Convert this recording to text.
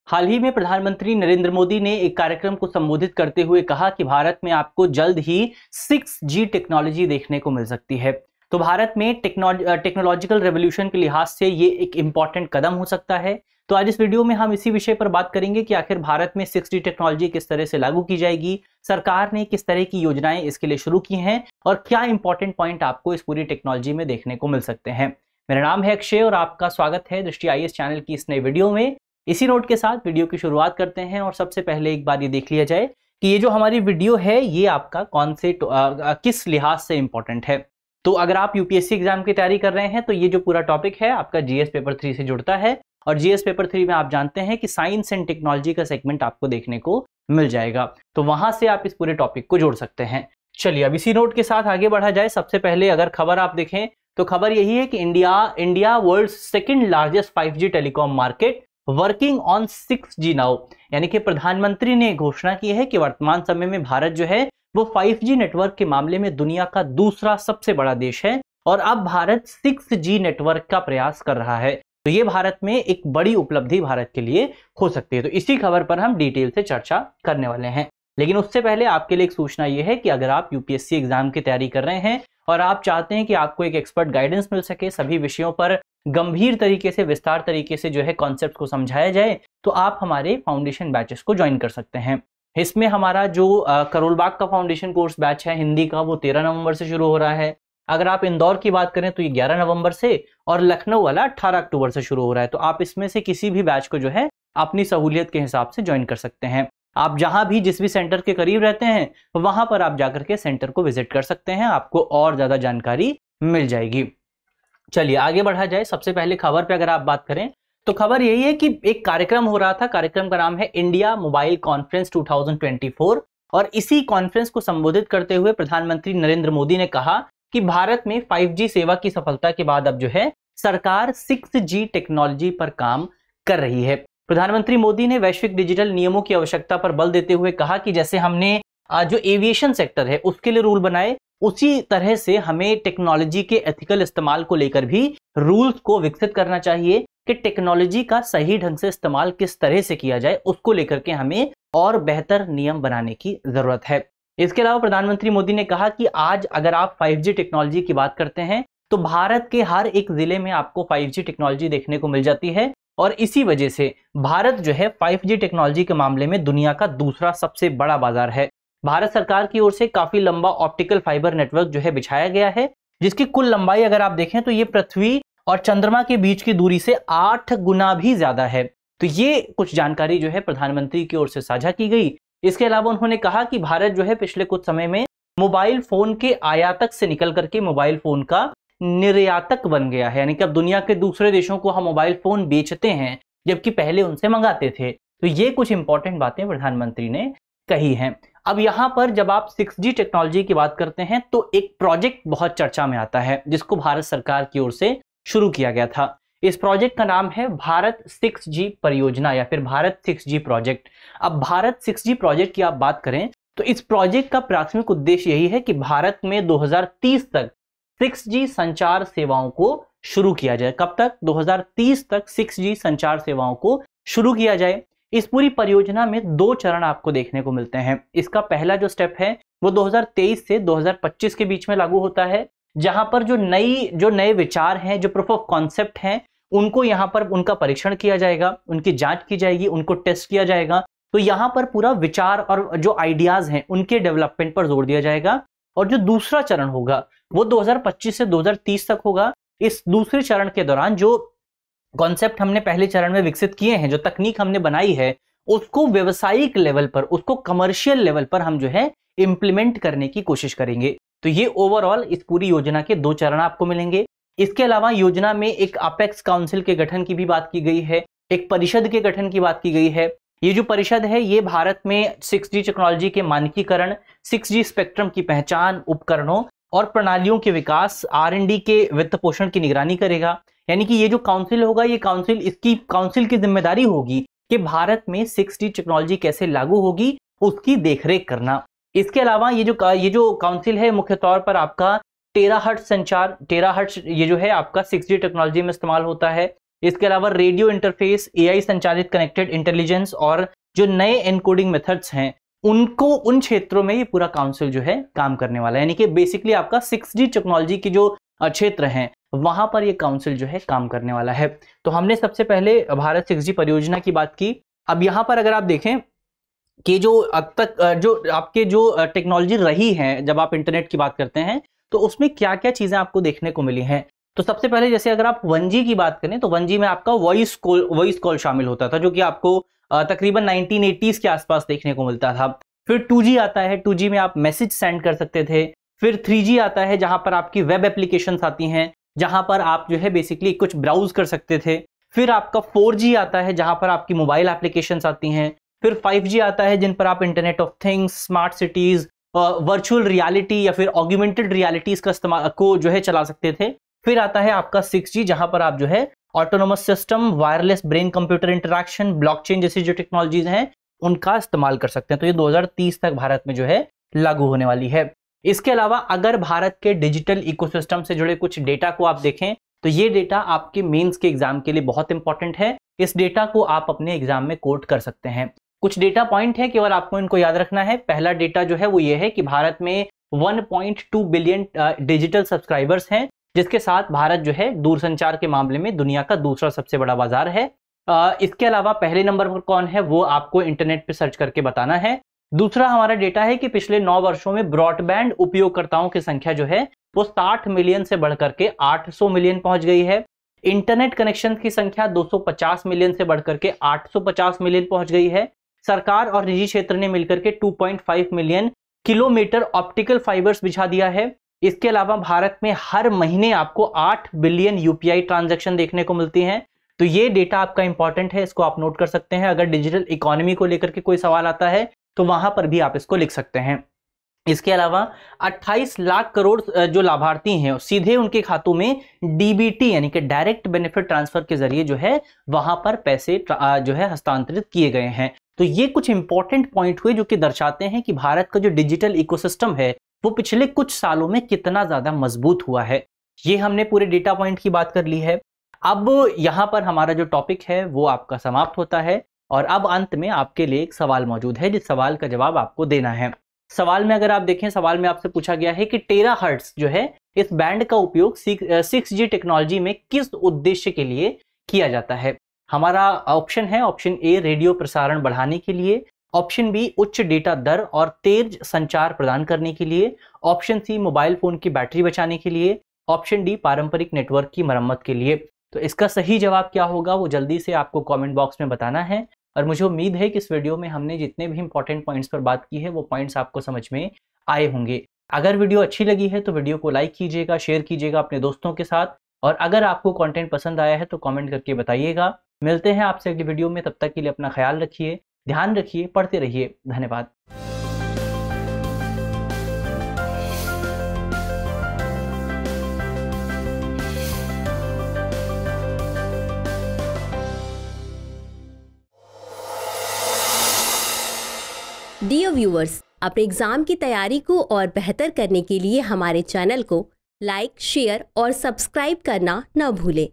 हाल ही में प्रधानमंत्री नरेंद्र मोदी ने एक कार्यक्रम को संबोधित करते हुए कहा कि भारत में आपको जल्द ही 6G टेक्नोलॉजी देखने को मिल सकती है। तो भारत में टेक्नोलॉजिकल रेवोल्यूशन के लिहाज से ये एक इंपॉर्टेंट कदम हो सकता है। तो आज इस वीडियो में हम इसी विषय पर बात करेंगे कि आखिर भारत में 6G टेक्नोलॉजी किस तरह से लागू की जाएगी, सरकार ने किस तरह की योजनाएं इसके लिए शुरू की हैं और क्या इंपॉर्टेंट पॉइंट आपको इस पूरी टेक्नोलॉजी में देखने को मिल सकते हैं। मेरा नाम है अक्षय और आपका स्वागत है दृष्टि IAS चैनल की इस नए वीडियो में। इसी नोट के साथ वीडियो की शुरुआत करते हैं और सबसे पहले एक बार ये देख लिया जाए कि ये जो हमारी वीडियो है ये आपका कौन से किस लिहाज से इंपॉर्टेंट है। तो अगर आप यूपीएससी एग्जाम की तैयारी कर रहे हैं तो ये जो पूरा टॉपिक है आपका जीएस पेपर 3 से जुड़ता है और जीएस पेपर 3 में आप जानते हैं कि साइंस एंड टेक्नोलॉजी का सेगमेंट आपको देखने को मिल जाएगा, तो वहां से आप इस पूरे टॉपिक को जोड़ सकते हैं। चलिए अब इसी नोट के साथ आगे बढ़ा जाए। सबसे पहले अगर खबर आप देखें तो खबर यही है कि India world second largest 5G telecom market working on 6G now, यानी कि प्रधानमंत्री ने घोषणा की है कि वर्तमान समय में भारत जो है वो 5G नेटवर्क के मामले में दुनिया का दूसरा सबसे बड़ा देश है और अब भारत 6G नेटवर्क का प्रयास कर रहा है। तो ये भारत में एक बड़ी उपलब्धि भारत के लिए हो सकती है। तो इसी खबर पर हम डिटेल से चर्चा करने वाले हैं, लेकिन उससे पहले आपके लिए एक सूचना यह है कि अगर आप यूपीएससी एग्जाम की तैयारी कर रहे हैं और आप चाहते हैं कि आपको एक एक्सपर्ट गाइडेंस मिल सके, सभी विषयों पर गंभीर तरीके से विस्तार तरीके से जो है कॉन्सेप्ट को समझाया जाए, तो आप हमारे फाउंडेशन बैचेस को ज्वाइन कर सकते हैं। इसमें हमारा जो करोलबाग का फाउंडेशन कोर्स बैच है हिंदी का वो 13 नवंबर से शुरू हो रहा है। अगर आप इंदौर की बात करें तो ये 11 नवंबर से और लखनऊ वाला 18 अक्टूबर से शुरू हो रहा है। तो आप इसमें से किसी भी बैच को जो है अपनी सहूलियत के हिसाब से ज्वाइन कर सकते हैं। आप जहां भी जिस भी सेंटर के करीब रहते हैं वहां पर आप जाकर के सेंटर को विजिट कर सकते हैं, आपको और ज्यादा जानकारी मिल जाएगी। चलिए आगे बढ़ा जाए। सबसे पहले खबर पे अगर आप बात करें तो खबर यही है कि एक कार्यक्रम हो रहा था, कार्यक्रम का नाम है इंडिया मोबाइल कॉन्फ्रेंस 2024 और इसी कॉन्फ्रेंस को संबोधित करते हुए प्रधानमंत्री नरेंद्र मोदी ने कहा कि भारत में 5G सेवा की सफलता के बाद अब जो है सरकार 6G टेक्नोलॉजी पर काम कर रही है। प्रधानमंत्री मोदी ने वैश्विक डिजिटल नियमों की आवश्यकता पर बल देते हुए कहा कि जैसे हमने जो एविएशन सेक्टर है उसके लिए रूल बनाए, उसी तरह से हमें टेक्नोलॉजी के एथिकल इस्तेमाल को लेकर भी रूल्स को विकसित करना चाहिए कि टेक्नोलॉजी का सही ढंग से इस्तेमाल किस तरह से किया जाए, उसको लेकर के हमें और बेहतर नियम बनाने की जरूरत है। इसके अलावा प्रधानमंत्री मोदी ने कहा कि आज अगर आप 5G टेक्नोलॉजी की बात करते हैं तो भारत के हर एक जिले में आपको 5G टेक्नोलॉजी देखने को मिल जाती है और इसी वजह से भारत जो है 5G टेक्नोलॉजी के मामले में दुनिया का दूसरा सबसे बड़ा बाजार है। भारत सरकार की ओर से काफी लंबा ऑप्टिकल फाइबर नेटवर्क जो है बिछाया गया है, जिसकी कुल लंबाई अगर आप देखें तो ये पृथ्वी और चंद्रमा के बीच की दूरी से 8 गुना भी ज्यादा है। तो ये कुछ जानकारी जो है प्रधानमंत्री की ओर से साझा की गई। इसके अलावा उन्होंने कहा कि भारत जो है पिछले कुछ समय में मोबाइल फोन के आयातक से निकल करके मोबाइल फोन का निर्यातक बन गया है, यानी कि अब दुनिया के दूसरे देशों को हम मोबाइल फोन बेचते हैं जबकि पहले उनसे मंगाते थे। तो ये कुछ इंपॉर्टेंट बातें प्रधानमंत्री ने कही हैं। अब यहां पर जब आप 6G टेक्नोलॉजी की बात करते हैं तो एक प्रोजेक्ट बहुत चर्चा में आता है जिसको भारत सरकार की ओर से शुरू किया गया था। इस प्रोजेक्ट का नाम है भारत 6G परियोजना या फिर भारत 6G प्रोजेक्ट। अब भारत 6G प्रोजेक्ट की आप बात करें तो इस प्रोजेक्ट का प्राथमिक उद्देश्य यही है कि भारत में 2030 तक 6G संचार सेवाओं को शुरू किया जाए। कब तक? 2030 तक 6G संचार सेवाओं को शुरू किया जाए। इस पूरी परियोजना में 2 चरण आपको देखने को मिलते हैं। इसका पहला जो स्टेप है वो 2023 से 2025 के बीच में लागू होता है, जहां पर जो नए विचार हैं, जो प्रूफ ऑफ कॉन्सेप्ट हैं, उनको यहां पर उनका परीक्षण किया जाएगा, उनकी जांच की जाएगी, उनको टेस्ट किया जाएगा। तो यहां पर पूरा विचार और जो आइडियाज हैं उनके डेवलपमेंट पर जोर दिया जाएगा। और जो दूसरा चरण होगा वो 2025 से 2030 तक होगा। इस दूसरे चरण के दौरान जो कॉन्सेप्ट हमने पहले चरण में विकसित किए हैं, जो तकनीक हमने बनाई है, उसको व्यवसायिक लेवल पर, उसको कमर्शियल लेवल पर हम जो है इंप्लीमेंट करने की कोशिश करेंगे। तो ये ओवरऑल इस पूरी योजना के 2 चरण आपको मिलेंगे। इसके अलावा योजना में एक अपेक्स काउंसिल के गठन की भी बात की गई है, एक परिषद के गठन की बात की गई है। ये जो परिषद है ये भारत में 6G टेक्नोलॉजी के मानकीकरण, 6G स्पेक्ट्रम की पहचान, उपकरणों और प्रणालियों के विकास, R&D के वित्त पोषण की निगरानी करेगा। यानी कि ये जो काउंसिल होगा, ये काउंसिल की जिम्मेदारी होगी कि भारत में 6G टेक्नोलॉजी कैसे लागू होगी उसकी देखरेख करना। इसके अलावा ये जो काउंसिल है मुख्य तौर पर आपका टेराहर्ट्ज संचार, टेराहर्ट्ज ये जो है आपका 6G टेक्नोलॉजी में इस्तेमाल होता है। इसके अलावा रेडियो इंटरफेस, एआई संचालित कनेक्टेड इंटेलिजेंस और जो नए एनकोडिंग मेथड्स हैं उनको, उन क्षेत्रों में ये पूरा काउंसिल जो है काम करने वाला है। यानी कि बेसिकली आपका 6G टेक्नोलॉजी की जो क्षेत्र हैं वहां पर ये काउंसिल जो है काम करने वाला है। तो हमने सबसे पहले भारत 6G परियोजना की बात की। अब यहां पर अगर आप देखें कि जो अब तक जो आपके जो टेक्नोलॉजी रही है, जब आप इंटरनेट की बात करते हैं तो उसमें क्या क्या चीजें आपको देखने को मिली हैं। तो सबसे पहले जैसे अगर आप 1G की बात करें तो 1G में आपका वॉइस कॉल शामिल होता था, जो कि आपको तकरीबन 1980s के आसपास देखने को मिलता था। फिर 2G आता है, 2G में आप मैसेज सेंड कर सकते थे। फिर 3G आता है जहां पर आपकी वेब एप्लीकेशंस आती हैं, जहां पर आप जो है बेसिकली कुछ ब्राउज कर सकते थे। फिर आपका 4G आता है जहां पर आपकी मोबाइल एप्लीकेशंस आती हैं। फिर 5G आता है जिन पर आप internet of things, smart cities, virtual reality या फिर ऑग्यूमेंटेड रियलिटीज का इस्तेमाल को जो है चला सकते थे। फिर आता है आपका 6G जहां पर आप जो है autonomous system, wireless brain computer interaction, blockchain जैसी जो टेक्नोलॉजीज हैं उनका इस्तेमाल कर सकते हैं। तो ये 2030 तक भारत में जो है लागू होने वाली है। इसके अलावा अगर भारत के डिजिटल इकोसिस्टम से जुड़े कुछ डेटा को आप देखें तो ये डेटा आपके मेंस के एग्जाम के लिए बहुत इंपॉर्टेंट है। इस डेटा को आप अपने एग्जाम में कोट कर सकते हैं। कुछ डेटा पॉइंट है, केवल आपको इनको याद रखना है। पहला डेटा जो है वो ये है कि भारत में 1.2 बिलियन डिजिटल सब्सक्राइबर्स हैं, जिसके साथ भारत जो है दूरसंचार के मामले में दुनिया का दूसरा सबसे बड़ा बाजार है। इसके अलावा पहले नंबर पर कौन है वो आपको इंटरनेट पे सर्च करके बताना है। दूसरा हमारा डेटा है कि पिछले 9 वर्षों में ब्रॉडबैंड उपयोगकर्ताओं की संख्या जो है वो 60 मिलियन से बढ़कर के 800 मिलियन पहुंच गई है। इंटरनेट कनेक्शन की संख्या 250 मिलियन से बढ़कर के 850 मिलियन पहुंच गई है। सरकार और निजी क्षेत्र ने मिलकर के 2.5 मिलियन किलोमीटर ऑप्टिकल फाइबर्स बिछा दिया है। इसके अलावा भारत में हर महीने आपको 8 बिलियन यूपीआई ट्रांजैक्शन देखने को मिलती हैं। तो ये डेटा आपका इंपॉर्टेंट है, इसको आप नोट कर सकते हैं। अगर डिजिटल इकोनॉमी को लेकर के कोई सवाल आता है तो वहां पर भी आप इसको लिख सकते हैं। इसके अलावा 28 लाख करोड़ जो लाभार्थी हैं सीधे उनके खातों में डीबीटी यानी कि डायरेक्ट बेनिफिट ट्रांसफर के जरिए जो है वहां पर पैसे जो है हस्तांतरित किए गए हैं। तो ये कुछ इंपॉर्टेंट पॉइंट हुए जो कि दर्शाते हैं कि भारत का जो डिजिटल इकोसिस्टम है वो पिछले कुछ सालों में कितना ज्यादा मजबूत हुआ है। ये हमने पूरे डेटा पॉइंट की बात कर ली है। अब यहां पर हमारा जो टॉपिक है वो आपका समाप्त होता है और अब अंत में आपके लिए एक सवाल मौजूद है जिस सवाल का जवाब आपको देना है। सवाल में अगर आप देखें, सवाल में आपसे पूछा गया है कि टेराहर्ट्ज जो है इस बैंड का उपयोग 6G टेक्नोलॉजी में किस उद्देश्य के लिए किया जाता है। हमारा ऑप्शन है, ऑप्शन ए रेडियो प्रसारण बढ़ाने के लिए, ऑप्शन बी उच्च डेटा दर और तेज संचार प्रदान करने के लिए, ऑप्शन सी मोबाइल फोन की बैटरी बचाने के लिए, ऑप्शन डी पारंपरिक नेटवर्क की मरम्मत के लिए। तो इसका सही जवाब क्या होगा वो जल्दी से आपको कमेंट बॉक्स में बताना है। और मुझे उम्मीद है कि इस वीडियो में हमने जितने भी इंपॉर्टेंट पॉइंट्स पर बात की है वो पॉइंट्स आपको समझ में आए होंगे। अगर वीडियो अच्छी लगी है तो वीडियो को लाइक कीजिएगा, शेयर कीजिएगा अपने दोस्तों के साथ, और अगर आपको कंटेंट पसंद आया है तो कमेंट करके बताइएगा। मिलते हैं आपसे अगली वीडियो में, तब तक के लिए अपना ख्याल रखिए, ध्यान रखिए, पढ़ते रहिए। धन्यवाद। डियर व्यूअर्स, अपने एग्जाम की तैयारी को और बेहतर करने के लिए हमारे चैनल को लाइक, शेयर और सब्सक्राइब करना न भूलें।